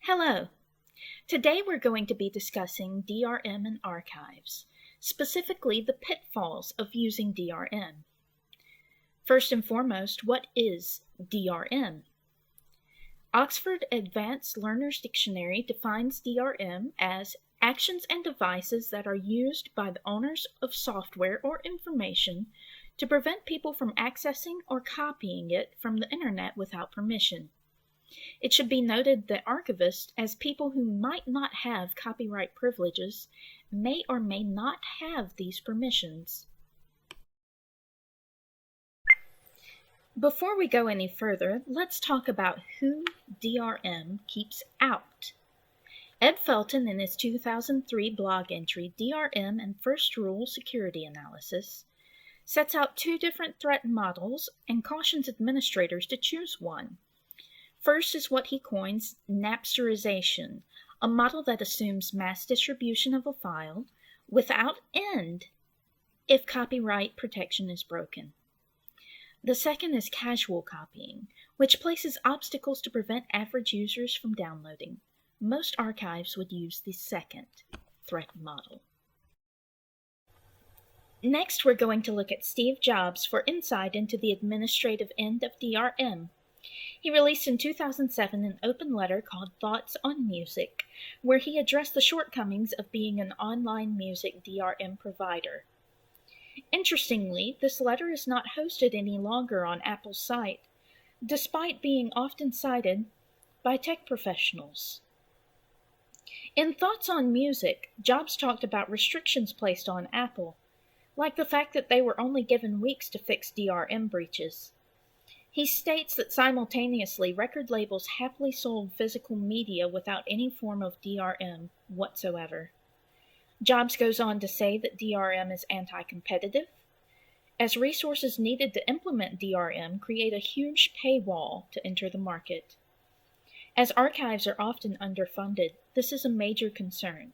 Hello! Today we're going to be discussing DRM and archives, specifically the pitfalls of using DRM. First and foremost, what is DRM? Oxford Advanced Learner's Dictionary defines DRM as actions and devices that are used by the owners of software or information to prevent people from accessing or copying it from the internet without permission. It should be noted that archivists, as people who might not have copyright privileges, may or may not have these permissions. Before we go any further, let's talk about who DRM keeps out. Ed Felton, in his 2003 blog entry, DRM and First Rule Security Analysis, sets out two different threat models and cautions administrators to choose one. First is what he coins Napsterization, a model that assumes mass distribution of a file without end if copyright protection is broken. The second is casual copying, which places obstacles to prevent average users from downloading. Most archives would use the second threat model. Next, we're going to look at Steve Jobs for insight into the administrative end of DRM. He released in 2007 an open letter called Thoughts on Music, where he addressed the shortcomings of being an online music DRM provider. Interestingly, this letter is not hosted any longer on Apple's site, despite being often cited by tech professionals. In Thoughts on Music, Jobs talked about restrictions placed on Apple, like the fact that they were only given weeks to fix DRM breaches. He states that simultaneously, record labels happily sold physical media without any form of DRM whatsoever. Jobs goes on to say that DRM is anti-competitive, as resources needed to implement DRM create a huge paywall to enter the market. As archives are often underfunded, this is a major concern.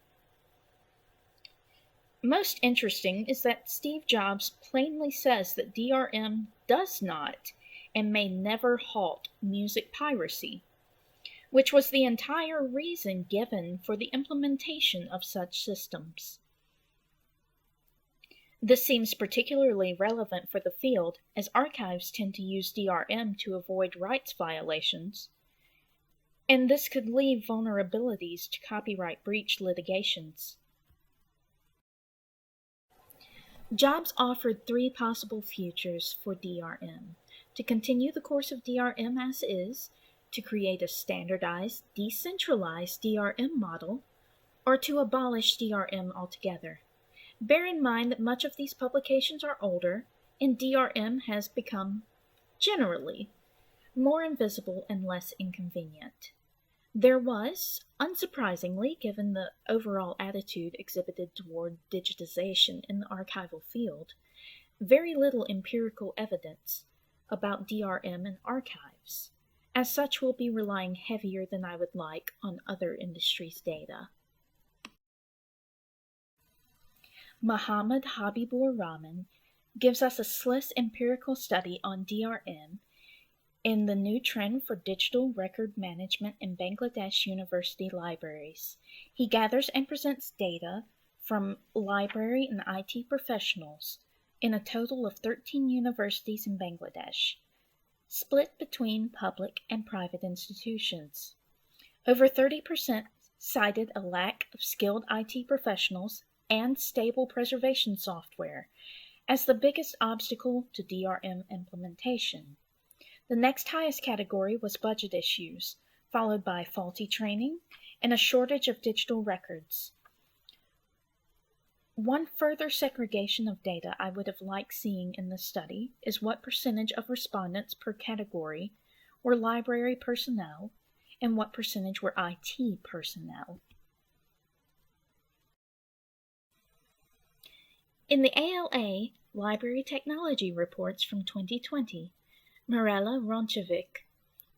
Most interesting is that Steve Jobs plainly says that DRM does not and may never halt music piracy, which was the entire reason given for the implementation of such systems. This seems particularly relevant for the field, as archives tend to use DRM to avoid rights violations, and this could leave vulnerabilities to copyright breach litigations. Jobs offered three possible futures for DRM: to continue the course of DRM as is, to create a standardized, decentralized DRM model, or to abolish DRM altogether. Bear in mind that much of these publications are older, and DRM has become, generally, more invisible and less inconvenient. There was, unsurprisingly given the overall attitude exhibited toward digitization in the archival field, very little empirical evidence about DRM and archives. As such, we'll be relying heavier than I would like on other industries' data. Muhammad Habibur Rahman gives us a SLIS empirical study on DRM in the new trend for digital record management in Bangladesh university libraries. He gathers and presents data from library and IT professionals in a total of 13 universities in Bangladesh, split between public and private institutions. Over 30% cited a lack of skilled IT professionals and stable preservation software as the biggest obstacle to DRM implementation. The next highest category was budget issues, followed by faulty training and a shortage of digital records. One further segregation of data I would have liked seeing in this study is what percentage of respondents per category were library personnel and what percentage were IT personnel. In the ALA Library Technology Reports from 2020, Mirela Rončević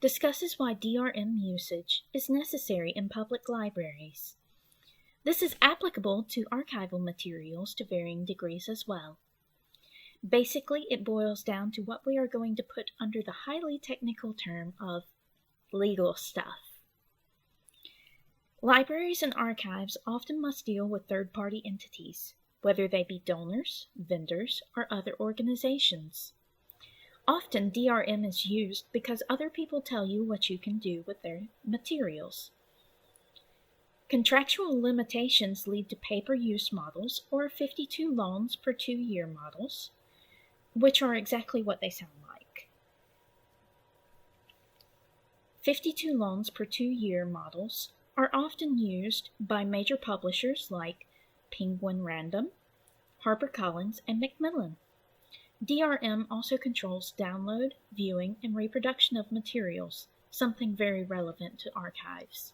discusses why DRM usage is necessary in public libraries. This is applicable to archival materials to varying degrees as well. Basically, it boils down to what we are going to put under the highly technical term of legal stuff. Libraries and archives often must deal with third-party entities, whether they be donors, vendors, or other organizations. Often DRM is used because other people tell you what you can do with their materials. Contractual limitations lead to pay-per-use models or 52 loans per 2-year models, which are exactly what they sound like. 52 loans per 2-year models are often used by major publishers like Penguin Random, HarperCollins, and Macmillan. DRM also controls download, viewing, and reproduction of materials, something very relevant to archives.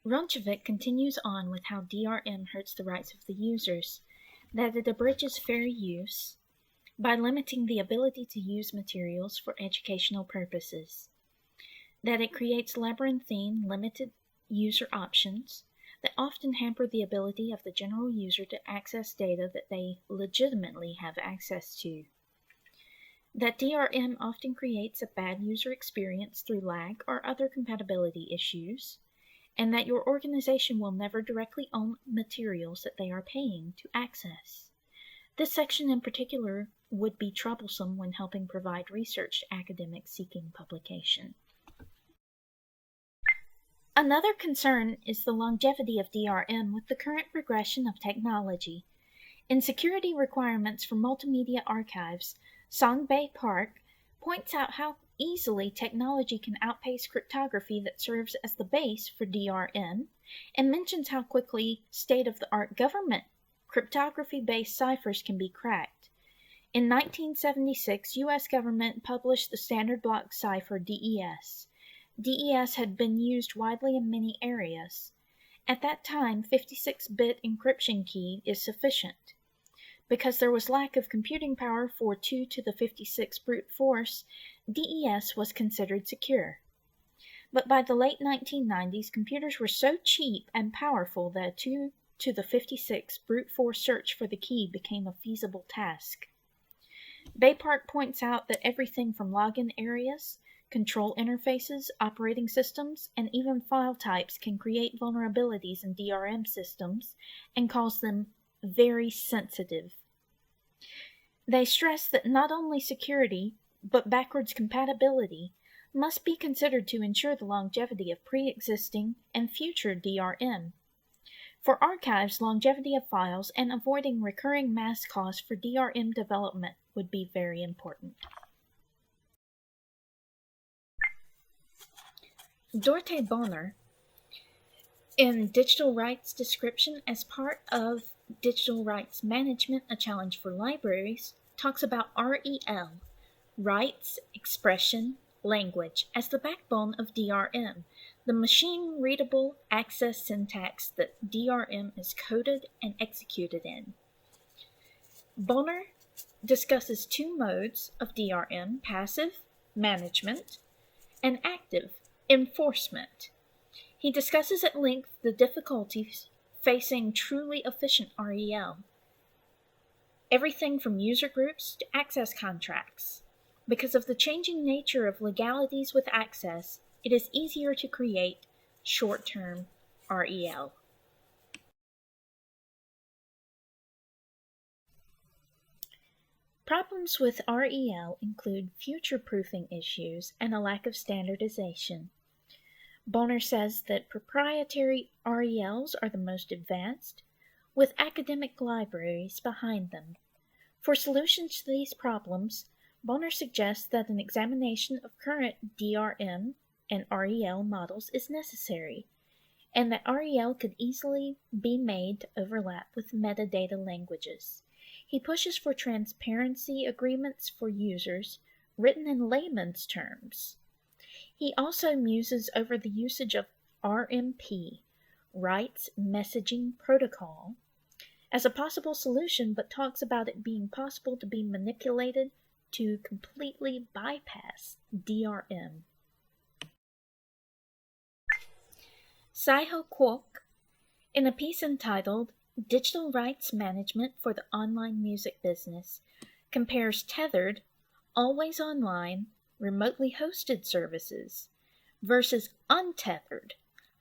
Ronchevik continues on with how DRM hurts the rights of the users, that it abridges fair use by limiting the ability to use materials for educational purposes, that it creates labyrinthine, limited user options that often hamper the ability of the general user to access data that they legitimately have access to, that DRM often creates a bad user experience through lag or other compatibility issues, and that your organization will never directly own materials that they are paying to access. This section in particular would be troublesome when helping provide research to academics seeking publication. Another concern is the longevity of DRM with the current progression of technology. In security requirements for multimedia archives, Songbei Park points out how easily technology can outpace cryptography that serves as the base for DRM, and mentions how quickly state-of-the-art government cryptography-based ciphers can be cracked. In 1976, U.S. government published the standard block cipher DES. DES had been used widely in many areas. At that time, 56-bit encryption key is sufficient. Because there was lack of computing power for 2 to the 56 brute force, DES was considered secure. But by the late 1990s, computers were so cheap and powerful that a 2 to the 56 brute force search for the key became a feasible task. Baypark points out that everything from login areas, control interfaces, operating systems, and even file types can create vulnerabilities in DRM systems and calls them very sensitive. They stress that not only security, but backwards compatibility must be considered to ensure the longevity of pre-existing and future DRM. For archives, longevity of files and avoiding recurring mass costs for DRM development would be very important. Dorte Bonner, in Digital Rights Description as part of Digital Rights Management, a Challenge for Libraries, talks about REL, Rights, Expression, Language, as the backbone of DRM, the machine-readable access syntax that DRM is coded and executed in. Bonner discusses two modes of DRM, passive, management, and active, enforcement. He discusses at length the difficulties facing truly efficient REL, everything from user groups to access contracts. Because of the changing nature of legalities with access, it is easier to create short-term REL. Problems with REL include future-proofing issues and a lack of standardization. Bonner says that proprietary RELs are the most advanced, with academic libraries behind them. For solutions to these problems, Bonner suggests that an examination of current DRM and REL models is necessary, and that REL could easily be made to overlap with metadata languages. He pushes for transparency agreements for users, written in layman's terms. He also muses over the usage of RMP, Rights Messaging Protocol, as a possible solution, but talks about it being possible to be manipulated to completely bypass DRM. Saiho Kwok, in a piece entitled Digital Rights Management for the Online Music Business, compares tethered, always online, remotely hosted services versus untethered,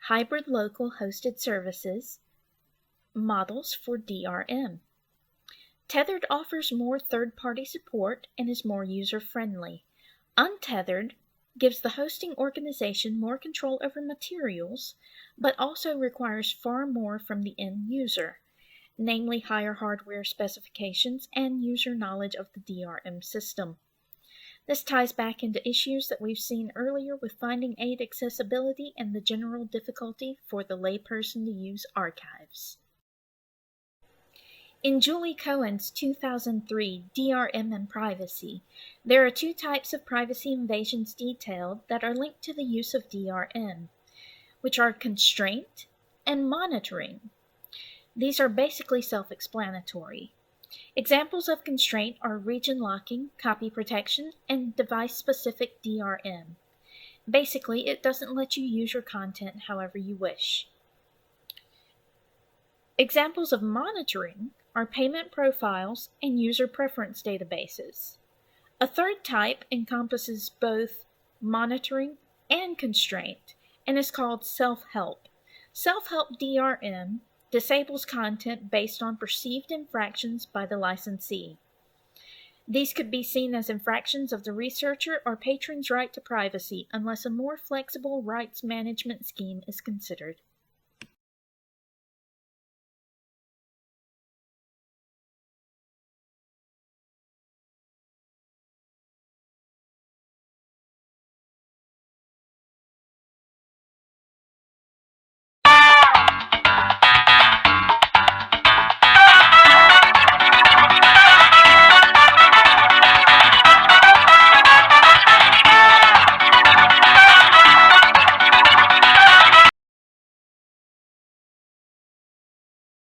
hybrid local hosted services, models for DRM. Tethered offers more third-party support and is more user-friendly. Untethered gives the hosting organization more control over materials, but also requires far more from the end user, namely higher hardware specifications and user knowledge of the DRM system. This ties back into issues that we've seen earlier with finding aid accessibility and the general difficulty for the layperson to use archives. In Julie Cohen's 2003 DRM and Privacy, there are two types of privacy invasions detailed that are linked to the use of DRM, which are constraint and monitoring. These are basically self-explanatory. Examples of constraint are region locking, copy protection, and device-specific DRM. Basically, it doesn't let you use your content however you wish. Examples of monitoring are payment profiles and user preference databases. A third type encompasses both monitoring and constraint and is called self-help. Self-help DRM disables content based on perceived infractions by the licensee. These could be seen as infractions of the researcher or patron's right to privacy unless a more flexible rights management scheme is considered.